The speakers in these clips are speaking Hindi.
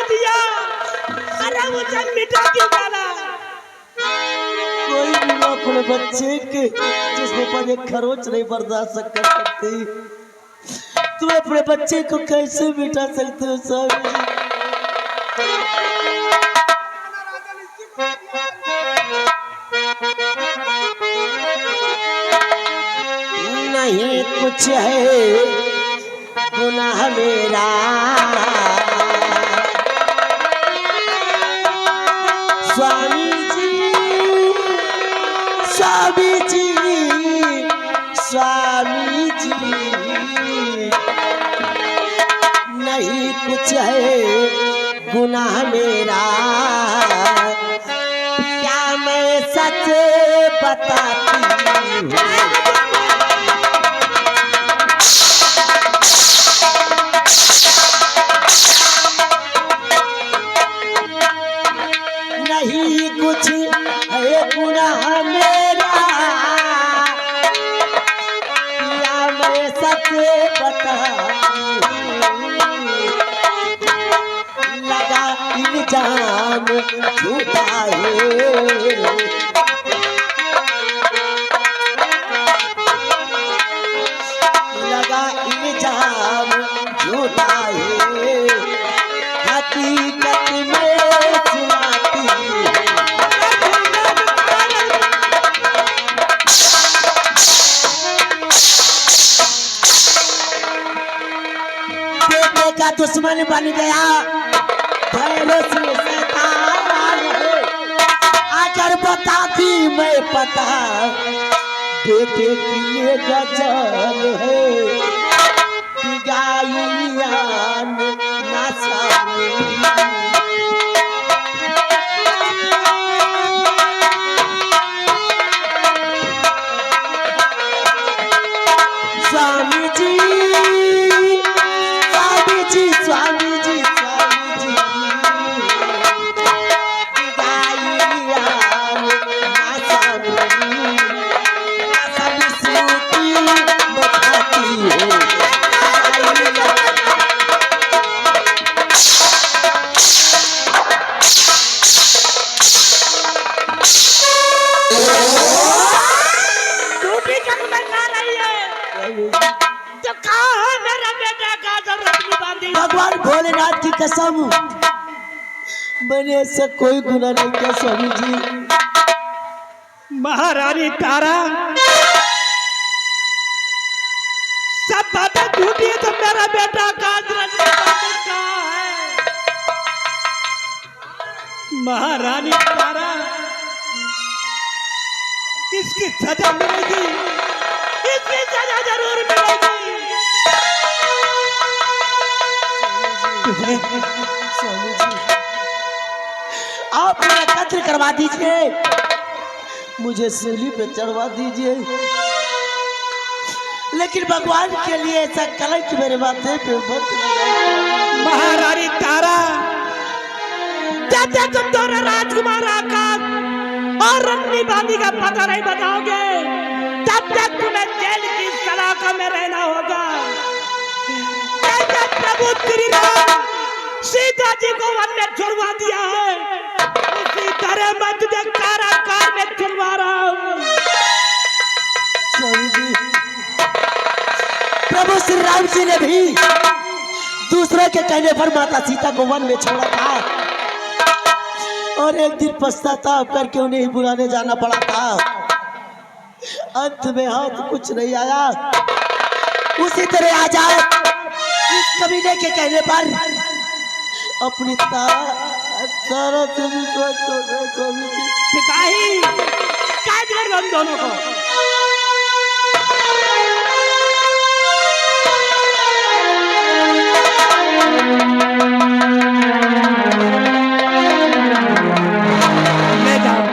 दिया, अरे मुझे मिटा क्यों डाला? कोई भी अपने बच्चे के जिसमें पर एक खरोच नहीं बर्दाश्त कर सकती, तुम अपने बच्चे को कैसे मिटा सकते हो स्वामी जी? नहीं कुछ है गुनाह मेरा, स्वामी जी स्वामी जी स्वामी जी, नहीं कुछ है गुनाह मेरा, क्या मैं सच बताती हूँ? नहीं कुछ है गुनाह मेरा, या मैं सच बताती हूँ? लगा इल्जाम झूठा है, लगा इल्जाम झूठा है, हकीकत में सुनाती हूँ। बेटे का दुश्मन बन गया, भैरों से शैतान है, अगर बताती मैं पता, बेटे की ये गजल है, बिगाइयान ना स्वामी जी स्वामी जी स्वामी जी स्वामी जी, बिगाइयान ना स्वामी, सब सूती बताती है। टूटी चकमक आ रही है, तो कहाँ है मेरा बेटा का जब रत्नी बांधी? भगवान भोलेनाथ की कसम, मैंने ऐसा कोई गुनाह नहीं किया स्वामी जी। महारानी तारा, सब बातें झूठी है, तो मेरा बेटा का रत्नी बांधी कहाँ है? महारानी तारा, इसकी सजा मिलेगी, इसकी सजा जरूर मिलेगी। स्वामी जी आप मेरा कत्ल करवा दीजिए, मुझे सूली पे चढ़वा दीजिए, लेकिन भगवान के लिए ऐसा कलंक मेरे माथे पे मत लगाइए। महारानी तारा, जब तक तुम दोनों राजकुमार आकाश और रत्नी बांधी का पता नहीं बताओगे, तब तक तुम्हें जेल की सलाखों में रहना होगा। जैसे प्रभु श्री राम सीता जी को वन में छुड़वा दिया है, उसी तरह मैं तुझे कारागार में छुड़वा रहा हूँ। स्वामी जी, प्रभु श्री राम जी ने भी दूसरे के कहने पर माता सीता को वन में छोड़ा था, और एक दिन पछतावा करके उन्हें ही बुलाने जाना पड़ा था। अंत में हाथ कुछ नहीं आया, उसी तरह आज इस कमीने के कहने पर अपनी तारा से भी सोच स्वामी जी। सिपाही, कैद कर दो उन दोनों को। ले जाओ,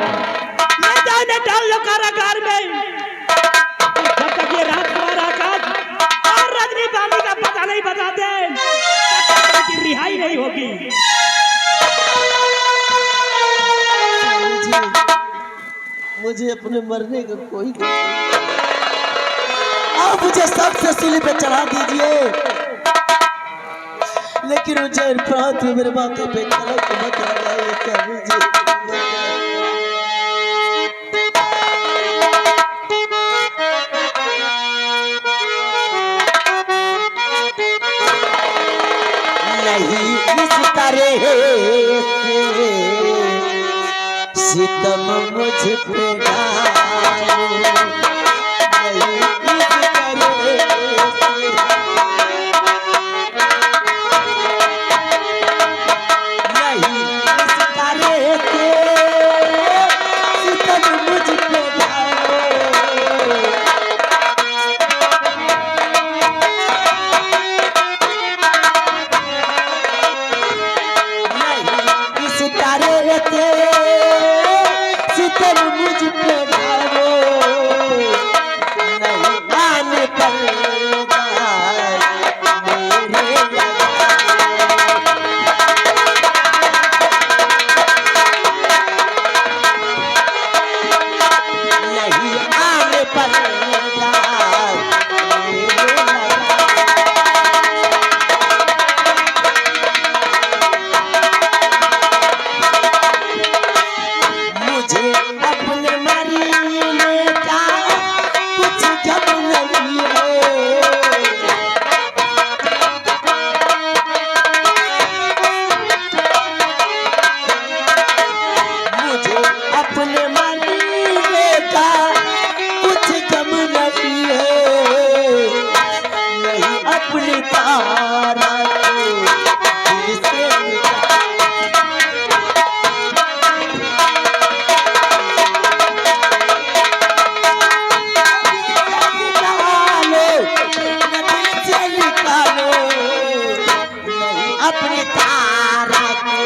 इन्हें डाल लो कारागार में। जब तक ये राजकुमार आकाश और रजनी बांधी का पता नहीं बताते, तब तक की रिहाई नहीं होगी। मुझे अपने मरने का कोई दुख नहीं, आप मुझे सबसे सूली पे चढ़ा दीजिए, लेकिन मुझे प्रांत में मेरे माथे पे कलंक मत लगाइए कभी जी। नहीं इस तरह से सितम मुझ पे डालो, नहीं इस तरह से, नहीं इस तरह से सितम मुझ पे डालो। सितम मुझ पे डालो, नहीं आने पर मेरे नहीं आने पर अपने मरीने का कुछ जब नहीं है, मुझे अपने मरीने का कुछ जब नहीं है, नहीं अपनी तारा को दिल से अपने तारा को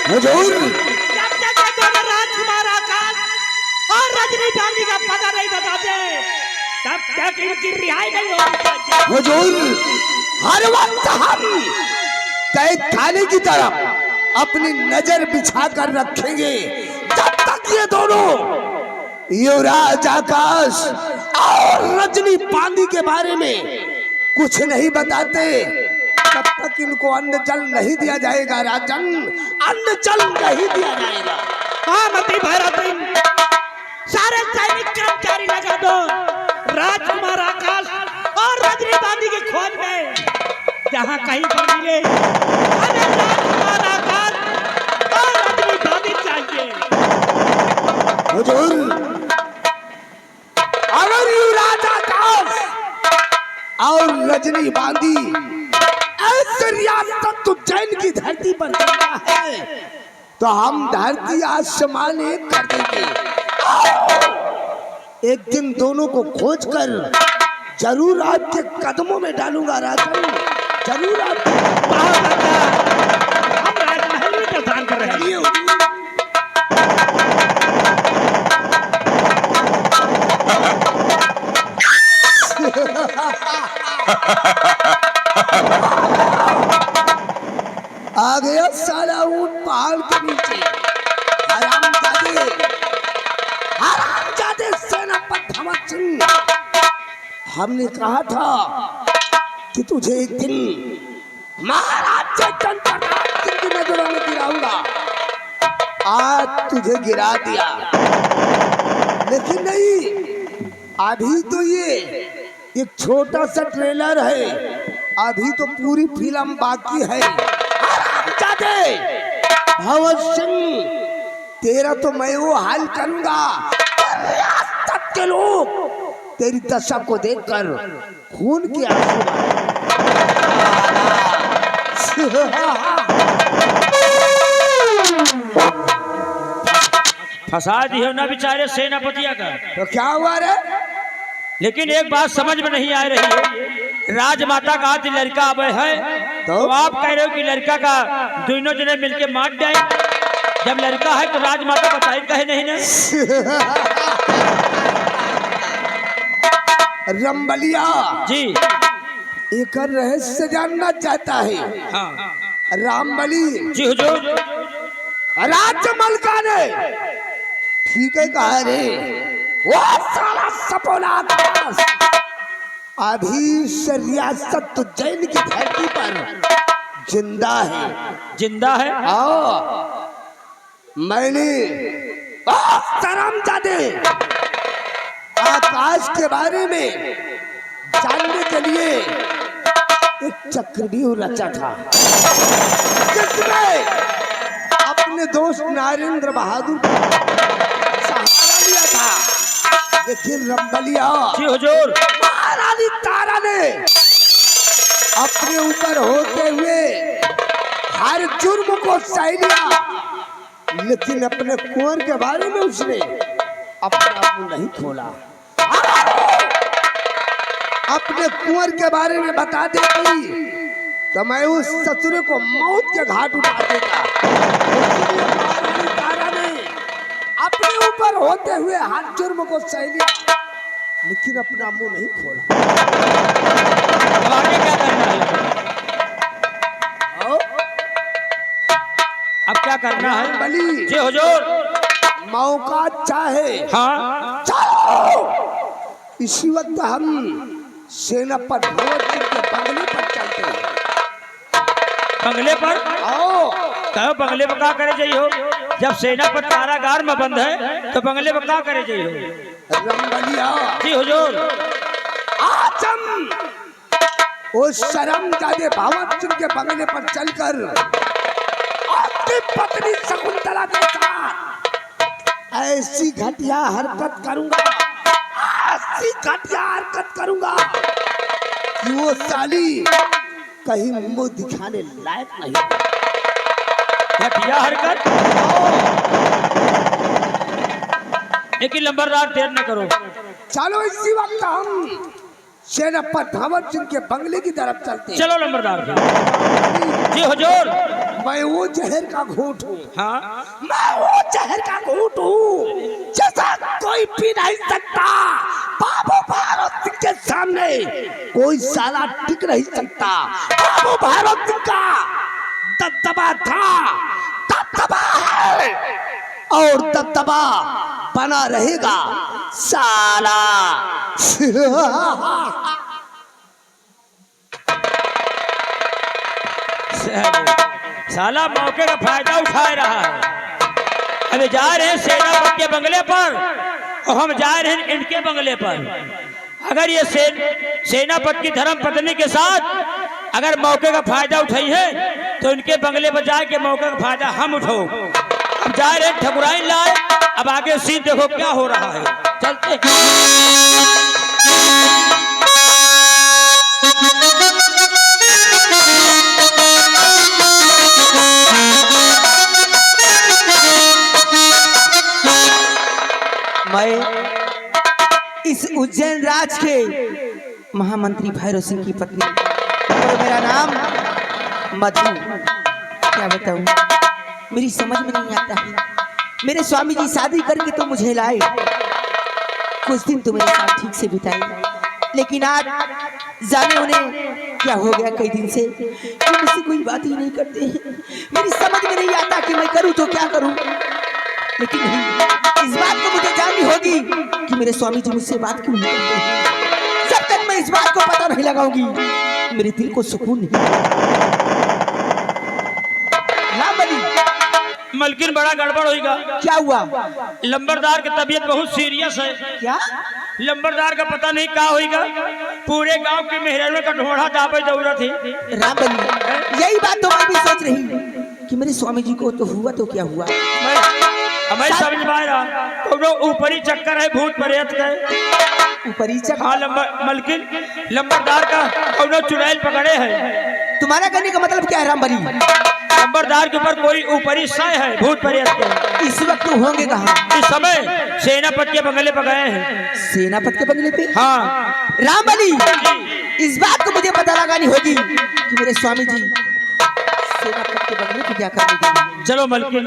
हुजूर जब तक ये दोनों राजकुमार आकाश और रजनी गांधी का पता नहीं बताते तब तक इनकी रिहाई नहीं होगी। हुजूर हर वक्त हम कैद खाने की तरफ अपनी नजर बिछा कर रखेंगे जब तक ये दोनों युवराज आकाश और रजनी पांडी के बारे में कुछ नहीं बताते, तब तक इनको अन्न जल नहीं दिया जाएगा राजन, अन्न जल नहीं दिया जाएगा। हाँ मती भैरव सिंह, सारे सैनिक कर्मचारी लगा दो राजकुमार आकाश और रजनी गांधी की खोज में, जहाँ कहीं पर मिले हमें राजकुमार आकाश और रजनी गांधी चाहिए। हुजूर अगर युवराज आकाश और रजनी बांदी ऐसे रियासत उज्जैन की धरती पर करना है तो हम धरती आसमान एक कर देंगे। एक दिन दोनों को खोज कर जरूर आपके कदमों में डालूंगा राजन, जरूर आपके। हम राजमहल में प्रदान कर रहे हैं। आ गया साला ऊंट पहाड़ के नीचे। हरामजादे सेनापति धमक सिंह, हमने कहा था कि तुझे एक दिन महाराज चंद्र प्रताप सिंह की नजरों में गिराऊंगा, आज तुझे गिरा दिया। लेकिन नहीं, अभी तो ये एक छोटा सा ट्रेलर है, अभी तो पूरी फिल्म बाकी है। भगत सिंह, तेरा तो मैं वो हाल करूंगा रियासत के लोग तेरी दशा को देखकर खून की आंसू फंसा दिए ना बेचारे सेनापतिया का। तो क्या हुआ रे? लेकिन एक बात समझ में नहीं आ रही है, राजमाता कहा थी लड़का अब है, तो आप कह रहे हो कि लड़का का दोनों जने मिलके मार जाए। जब लड़का है तो राजमाता बताई कहे नहीं ना। रंबलिया जी, एक रहस्य जानना चाहता है। हाँ। रामबली जी हुजूर। राज्य मलका ने ठीक है कहा रे। वो साला सपोला दास अभी से रियासत उज्जैन की धरती पर जिंदा है। जिंदा है? आओ मैंने शर्मजादे आकाश के बारे में जानने के लिए एक चक्रव्यूह रचा था, जिसमें अपने दोस्त नरेंद्र बहादुर का सहारा लिया था। लेकिन रंबलिया जी हुजूर। महारानी तारा ने अपने ऊपर होते हुए हर जुर्म को सह लिया, लेकिन अपने कुंवर के बारे में उसने अपना मुंह नहीं खोला। अपने कुंवर के बारे में बता देती तो मैं उस ससुरे को मौत के घाट उतार देता। इसलिए महारानी तारा ने अपने ऊपर होते हुए हर जुर्म को सह लिया, लेकिन अपना मुंह नहीं खोला। अब आगे क्या करना है? आओ, अब क्या करना है? बली जी हुजूर। मौका चाहे हाँ। चलो इसी वक्त हम सेनापति भगत सिंह के बंगले पर चलते हैं। बंगले पर? आओ कहो बंगले पर क्या करे जाइयो? जब सेनापति कारागार में बंद है तो बंगले पर क्या करे जाइयो? रंगलिया जी हुजूर। आज हम उस शर्मजादे भगत सिंह के बंगले पर चलकर अपनी पत्नी शकुंतला के साथ ऐसी घटिया हरकत करूंगा, ऐसी घटिया हरकत करूंगा कि वो साली कहीं मुंह दिखाने लायक नहीं। घटिया हरकत? लेकिन लंबरदार देर न करो। चलो इसी वक्त हम सेनापति भगत सिंह के बंगले की तरफ चलते हैं। चलो लंबरदार जी हुजूर। मैं वो जहर का घूंट हूँ। हाँ। मैं वो जहर का घूंट हूँ जैसा कोई पी नहीं सकता। बाबू भैरव सिंह के सामने कोई साला टिक नहीं सकता। बाबू भैरव सिंह का दबदबा था, दबदबा है और दबदबा बना रहेगा साला। साला मौके का फायदा उठा रहा है। अभी जा रहे हैं सेनापति के बंगले पर और हम जा रहे हैं इनके बंगले पर। अगर ये सेनापति की धर्म पत्नी के साथ अगर मौके का फायदा उठाई है तो इनके बंगले पर जाके मौके का फायदा हम उठाओ। अब जा रहे हैं ठकुराई लाए। अब आगे सीन देखो क्या हो रहा है। चलते मैं इस उज्जैन राज के महामंत्री भैरव सिंह की पत्नी और मेरा नाम मधु। क्या बताऊं, मेरी समझ में नहीं आता है। मेरे स्वामी जी शादी करके तो मुझे लाए, कुछ दिन तो मेरे साथ ठीक से बिताए, लेकिन आज जाने उन्हें क्या हो गया कई दिन से कि मुझसे कोई बात ही नहीं करते हैं। मेरी समझ में नहीं आता कि मैं करूं तो क्या करूं, लेकिन नहीं, इस बात को मुझे जाननी होगी कि मेरे स्वामी जी मुझसे बात क्यों नहीं करते हैं। जब तक मैं इस बात को पता नहीं लगाऊंगी मेरे दिल को सुकून नहीं। मलकिन बड़ा गड़बड़ होगा। क्या हुआ? लंबरदार की तबीयत बहुत सीरियस है। क्या? लंबरदार का पता नहीं क्या होगा। पूरे गांव के मेहरानों का ढोढ़ा दाबे जरूरत थी। रामबली, यही बात तो मैं भी सोच रही कि मेरे स्वामी जी को तो हुआ तो क्या हुआ। मैं समझ में रहा तो ऊपरी चक्कर है भूत प्रेत का। ऊपरी चक्कर? हाँ मलकिन लंबरदार का चुड़ैल पकड़े है। तुम्हारा कहने का मतलब क्या है रामबली? लंबरदार के ऊपर कोई ऊपरी सय है भूत प्रेत के। इस वक्त होंगे कहाँ? इस समय सेनापति के बंगले पर गए हैं। सेनापति के बंगले पे? हाँ। रामबली, इस बात को मुझे पता लगानी होगी कि मेरे स्वामी जी सेनापति के बंगले पे क्या करने गए। चलो मलकिन,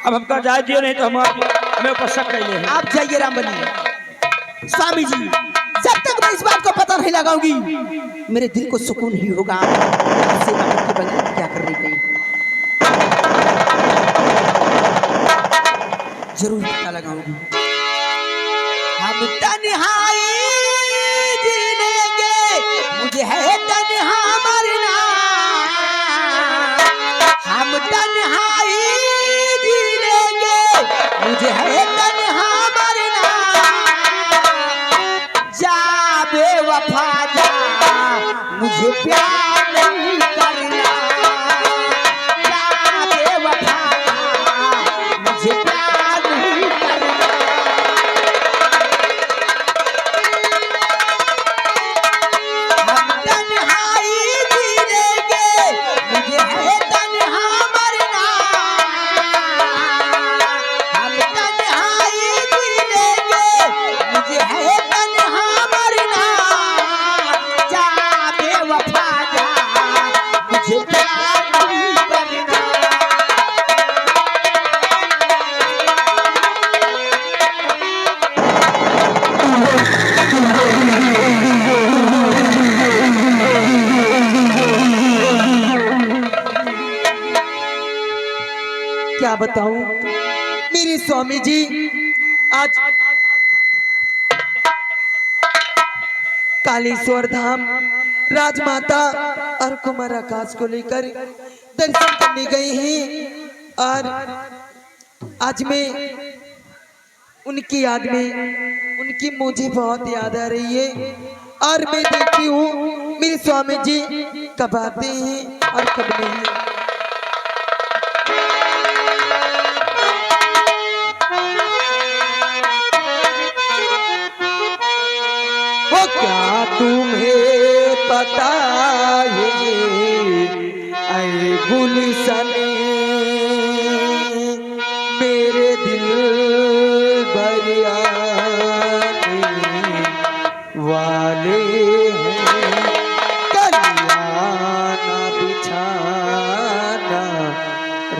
अब हमका जाए दियो नहीं तो हमें ऊपर शक करिए। आप जाइए रामबली। स्वामी जी, जब तक मैं इस बात को पता नहीं लगाऊंगी मेरे दिल को सुकून ही होगा। सेनापति के बंगले पे क्या करने गई। जरूर पता लगाऊंगी। हम तन्हाई जी लेंगे, मुझे है तन्हा मरना। हम तन्हाई जी लेंगे, मुझे है तन्हा मरना। जा बेवफा जा, मुझे प्यार नहीं करना। जा बेवफा जा, मुझे प्यार नहीं करना। हम तन्हाई जी लेंगे, मुझे है तन्हा मरना। हम तन्हाई जी लेंगे, मुझे है तन्हा मरना। जा बेवफा जा, मुझे प्यार नहीं करना। क्या बताऊं मेरे स्वामी जी, आज कालेश्वर धाम राजमाता और कुमार आकाश को लेकर दर्शन करने गए हैं। और आज मैं उनकी याद में, उनकी मुझे बहुत याद आ रही है। और मैं देखती हूँ मेरे स्वामी जी कब आते हैं और कब नहीं। वो क्या तुम्हें पता है ऐ गुलशन, मेरे दिल बरियाने वाले हैं। कलियाना बिछाना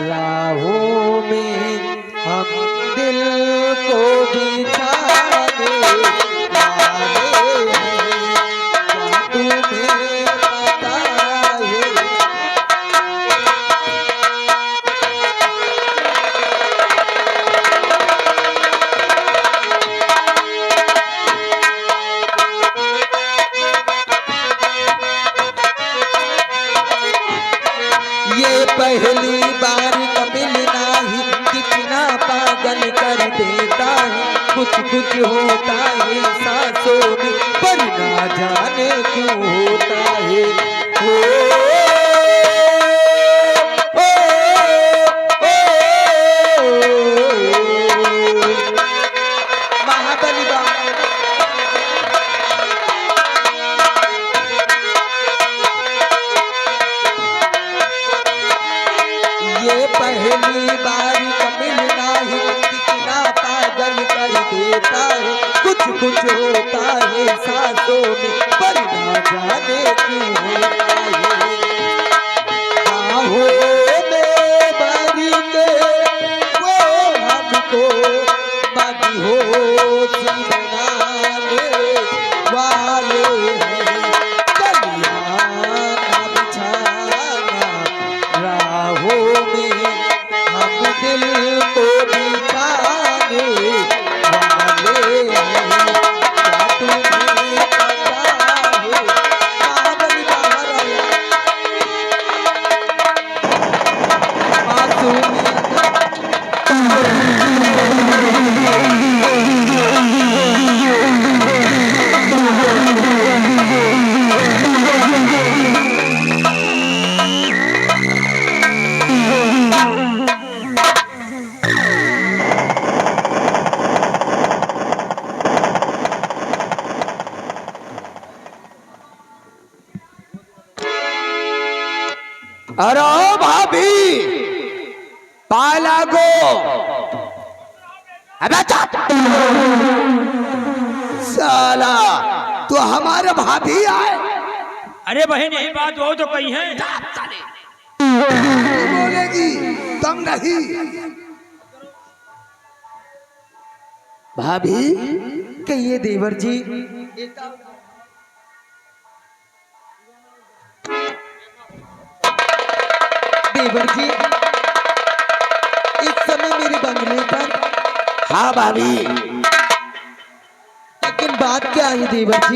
राहों में, हम दिल को बिछाने वाले हैं। क्या तुम्हें पता है? ये पहली बार कभी नहीं, कितना पागल कर देता है। कुछ कुछ होता है सांसों में, पर ना जाने क्यों होता है। ओ, ओ, ओ, महाबली बाबा। ये पहली बार कभी नहीं, कितना पागल कर देता है। कुछ कुछ होता है सांसों में, पर ना जाने क्यों होता है। बाहों में भर के वो हमको मदहोश बनाने वाले हैं। कलियाना बिछाना राहों में, हम दिल को बिछाने वाले हैं। क्या तुम्हें पता है? महाबली बाहर आया, मासूमी अरे ओ भाभी पाला गो। अबे चुप! साला तो हमारे भाभी आए। अरे बहन यही बात वो तो कही है। नहीं बोलेगी दम नहीं। भाभी कहिए देवर जी। देवर जी, इस समय मेरे बंगले पर हाँ भाभी। लेकिन बात क्या है देवर जी?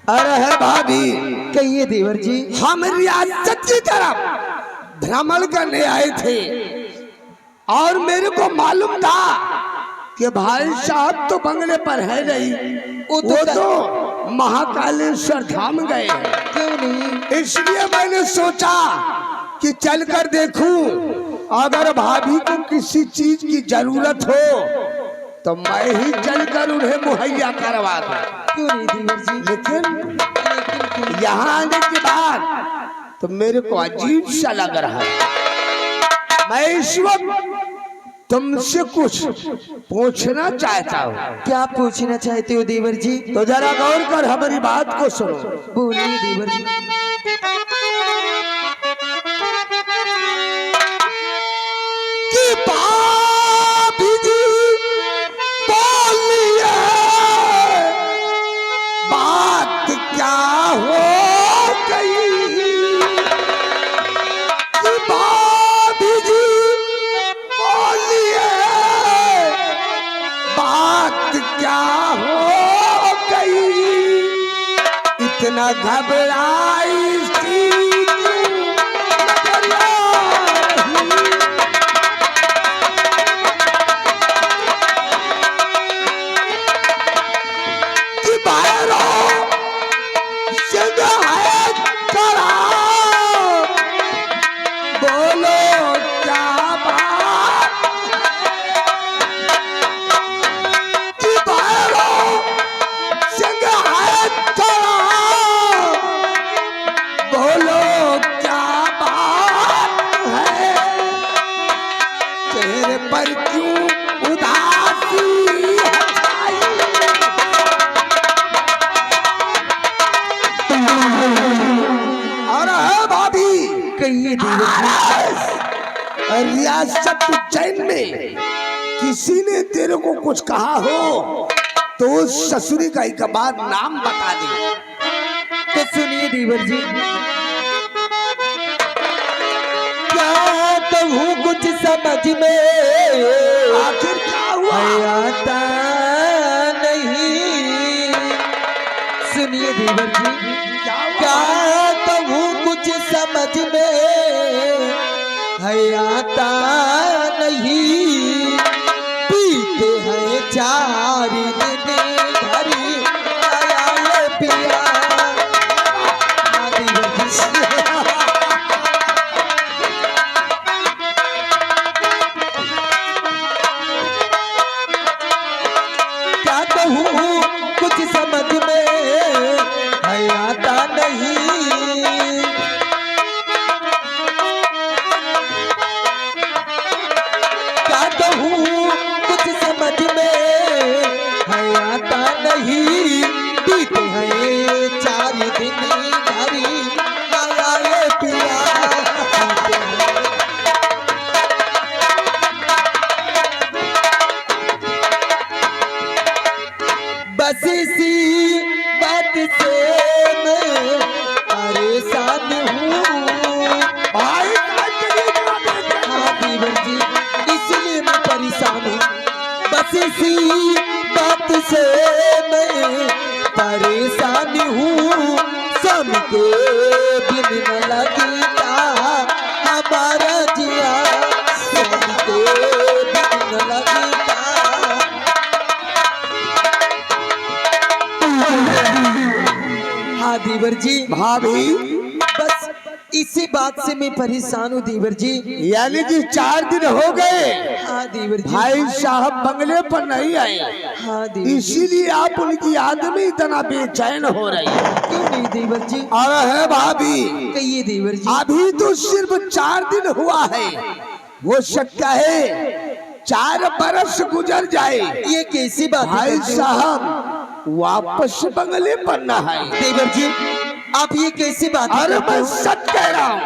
अरे है भाभी, कहिए देवर जी। हम रियासत की तरफ भ्रमण करने आए थे और मेरे को मालूम था कि भाई साहब तो बंगले पर है नहीं, वो तो महाकालेश्वर धाम गए हैं। क्यों नहीं? इसलिए मैंने सोचा कि चलकर देखूं, अगर भाभी को किसी चीज की जरूरत हो तो मैं ही चलकर उन्हें मुहैया करवा दूं। क्यों नहीं देवर जी? लेकिन यहाँ आने के बाद तो मेरे को अजीब सा लग रहा है। मैं इस वक्त तुमसे कुछ पूछना चाहता हूँ। क्या पूछना चाहते हो देवर जी? तो जरा गौर कर हमारी बात को सुनो। बोलिए देवर जी। कि भाभी जी बोलिए, बात क्या हो गई? कि भाभी जी बोलिए, बात क्या हो गई? इतना घबराई थी क्यों नजर आ रही? कि बाहरो संग है करा, बोलो क्या बात? कि बाहरो संग है करा, बोलो क्या बात है? चेहरे पर क्यों उदासी है छाई? और है भाभी, कहिए देवर जी। रियासत उज्जैन में किसी ने तेरे को कुछ कहा हो तो उस ससुरी का एक बार नाम बता दे। तो सुनिए देवर जी। क्या कहूँ कुछ समझ में आखिर क्या हुआ? आता नहीं। सुनिए देवर जी। क्या कहूँ कुछ समझ में आता नहीं। पीते हैं 4 दिन घरी आया ये पिया। हाँ देवर जी। क्या कहूँ कुछ समझ में आता नहीं। क्या कहूँ कुछ समझ में आता नहीं। बीते हैं 4 दिन घरी आया ये पिया। बीते हैं बस इसी बात से मैं परेशान हूँ। भाई हाँ देवर जी, इसलिए मैं परेशान हूँ। बस इसी बात से मैं परेशान हूँ। सम के बिन न लगता हमारा जिया। सम के बिन न लगता। हाँ देवर जी। भाभी, बस इसी बात से मैं परेशान हूँ देवर जी। यानी कि 4 दिन हो गए हाँ देवर जी। भाई साहब बंगले पर नहीं आए, हाँ देवर जी। इसीलिए आप उनकी याद में इतना बेचैन हो रही है। क्यों नहीं देवर जी? और है भाभी, कहिए देवर जी। अभी तो सिर्फ 4 दिन हुआ है, हो सकता है 4 बरस गुजर जाए, ये कैसी बात है भाई देवर जी? साहब वापस बंगले पर न आए। देवर जी, आप ये कैसी बात अरे करते मैं हो? सच कह रहा हूँ।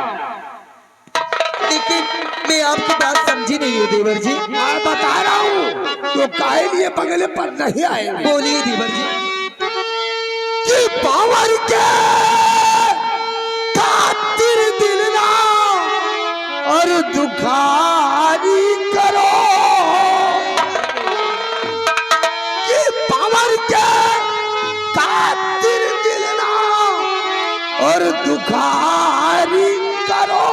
लेकिन मैं आपकी बात समझी नहीं हूँ देवर जी। मैं बता रहा हूँ तो काहे लिए बंगले पर नहीं आएंगे? बोलिए देवर जी। कि पावर के खातिर दिल ना और दुखारी करो। सुखारी करो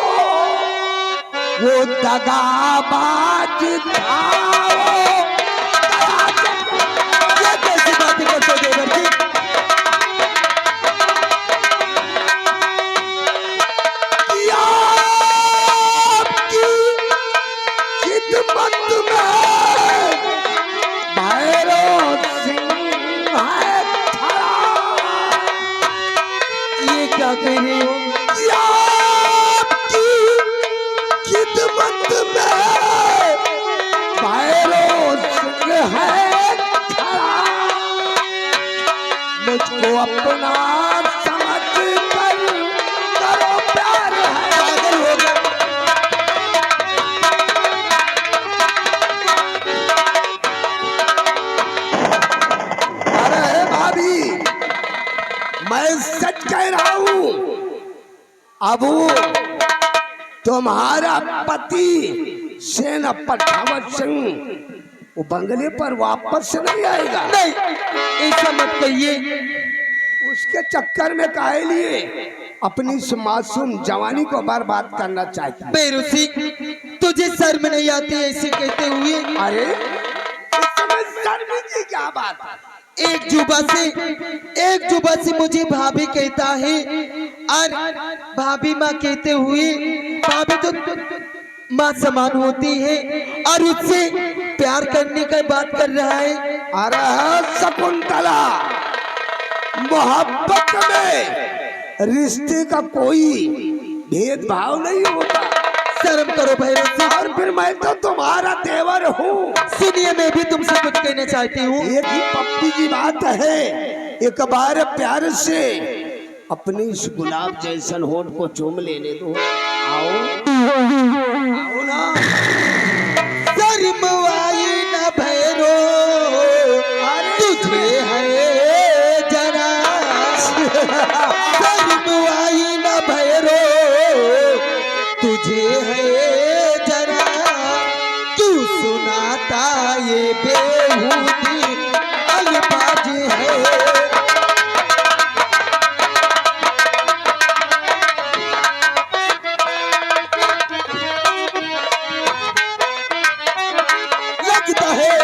वो दगाबाज था। ये कैसी बातें करते हो देवर जी? आपकी खिदमत में भैरव सिंह है खड़ा। ये क्या कह रहे हो? आपकी खिदमत में भैरव सिंह है खड़ा। मुझको अपना समझ कर करो प्यार है। पागल हो गए। अरे भाभी, मैं सच कह रहा हूँ। अब तुम्हारा पति सेनापति भगत सिंह वो बंगले पर वापस नहीं आएगा। नहीं, ऐसा मत कहिए। उसके चक्कर में काहे लिए अपनी इस मासूम जवानी को बर्बाद करना चाहती है। बेरुसी, तुझे शर्म नहीं आती ऐसे कहते हुए? अरे इस समय शर्म की क्या बात है? एक जुबा से मुझे भाभी कहता है और भाभी माँ कहते हुए, भाभी तो माँ समान होती है और उससे प्यार करने का बात कर रहा है। अरे शकुंतला, मोहब्बत में रिश्ते का कोई भेदभाव नहीं होता। शर्म करो भैरव सिंह। और फिर मैं तो तुम्हारा देवर हूँ। सुनिए, मैं भी तुमसे कुछ कहना चाहती हूँ। एक ही पप्पी की बात है, एक बार प्यार से अपनी इस गुलाब जैसन होठ को चूम लेने दो। आओ आओ ना। शर्म आई न भैरो तुझे है जरा, शर्म आई न भैरो तुझे है जरा, क्यों सुनाता ये बेहूदी अल्फाज है। लगता है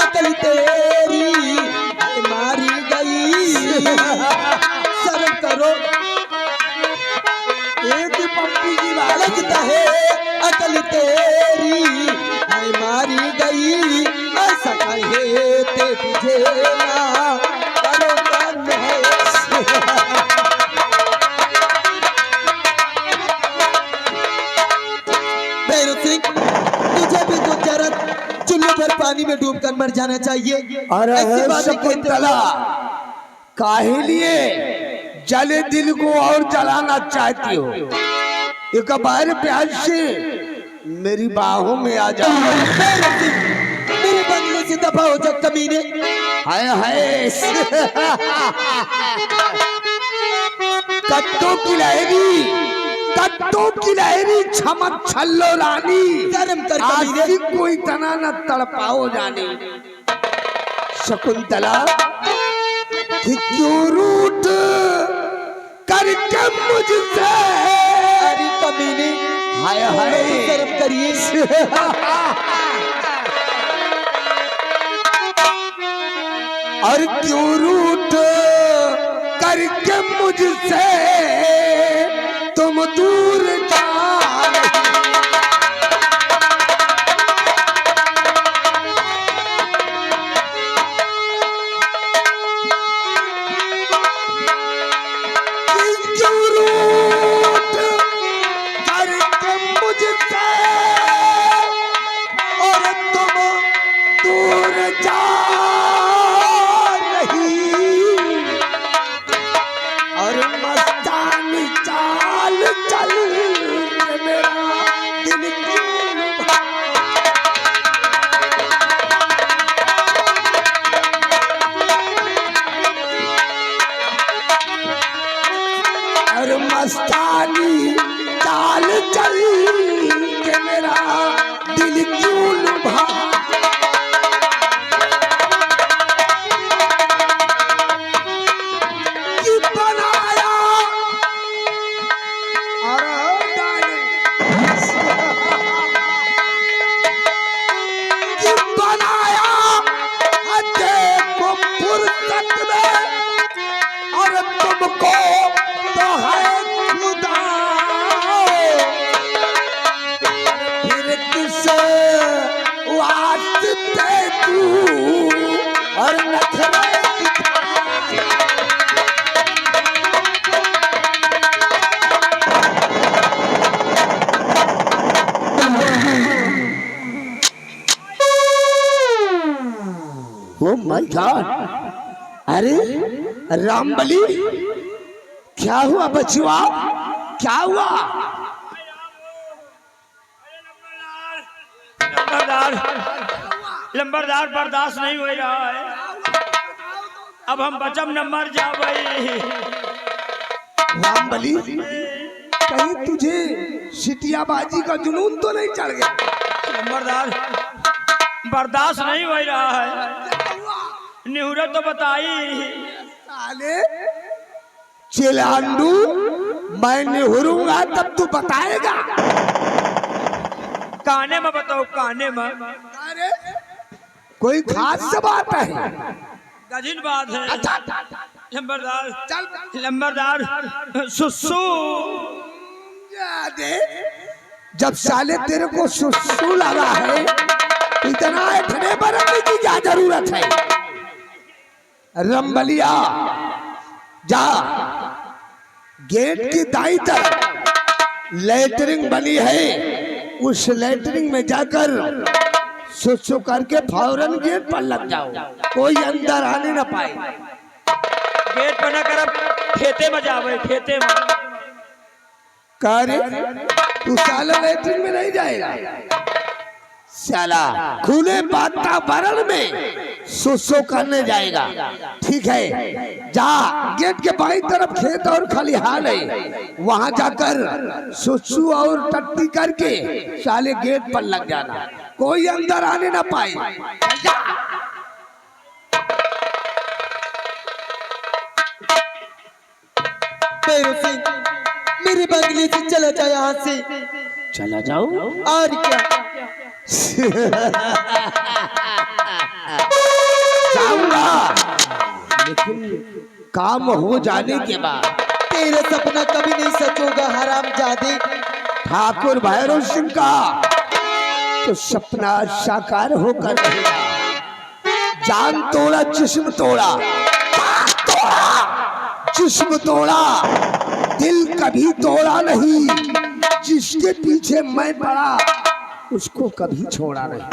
अकल तेरी मारी गई। शर्म करो। एक ही पप्पी की बात। लगता है अकल तेरी मारी गई। ऐसा कहे ते तुझे ना करो कौन है। भैरव सिंह, तुझे भी तो जरा चुल्लू पर पानी में डूबकर मर जाना चाहिए। अरे ऐसी बातें कहते हो। शकुंतला, काहे लिए जले दिल को और जलाना चाहती हो? एक बार प्यार से मेरी बाहों में आ जाओ। भैरव सिंह, मेरे बंगले से दफा हो जा कमीने। हाय हाय। कट्टों की लहरी छमक छल्लो रानी। शर्म कर कमीने। आशिक को इतना न तड़पाओ जाने। शकुंतला, कि क्यों रूठ करके मुझसे। अरे कमीने, हाय हाय। शर्म करिए। और क्यों रूठ करके मुझसे तुम दूर जा रही। क्यों रूठ करके मुझसे और तुम दूर जा रही। और मस्तानी चाल चल कुत्ते तू और नखरे ओ माय गॉड, अरे रामबली, क्या हुआ बचुआ, क्या हुआ? लंबरदार बर्दाश्त नहीं हो रहा है, अब हम बचम न मर जा भाई। रामबली, कहीं तुझे सिटियाबाजी का जुनून तो नहीं चढ़ गया? लंबरदार बर्दाश्त नहीं हो रहा है, निहुरत तो बताई। साले चिलांडू, मैं निहुरूंगा तब तू बताएगा। काने में बताओ, काने में। अरे कोई खास से बात है? गजिन बात है लंबरदार। चल लंबरदार सुसु दे, जब साले तेरे को सुसु लगा है, इतना इतने बरतने की क्या जरूरत है? रंबलिया, जा गेट की दाईं तरफ लेटरिंग बनी है, उस लेटरिंग में जाकर सुसु करके फौरन गेट पर लग जाओ, कोई अंदर आने न पाए। गेट पर न कर, खेते में जावे, खेते में। करे तू साला लेटरिन में नहीं जाएगा, साला खुले वातावरण में सुसु करने जाएगा। ठीक है, जा गेट के बाईं तरफ खेत और खलिहान है, वहां जाकर सुसु और टट्टी करके साले गेट पर लग जाना, कोई अंदर आने ना पाए। जा। भैरव सिंह, मेरे बंगले से चला जाए यहाँ से। चला जाओ और क्या? जाऊंगा, लेकिन काम हो जाने के बाद। तेरा सपना कभी नहीं सच होगा हरामजादे। ठाकुर भैरव सिंह का तो सपना साकार होकर रहेगा। जान तोड़ा, जिस्म तोड़ा, जिस्म तोड़ा, दिल कभी तोड़ा नहीं। जिसके पीछे मैं पड़ा उसको कभी छोड़ा नहीं।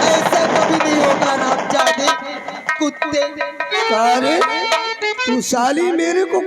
ऐसा कभी नहीं होगा हरामजादे कुत्ते। अरे तू साली मेरे को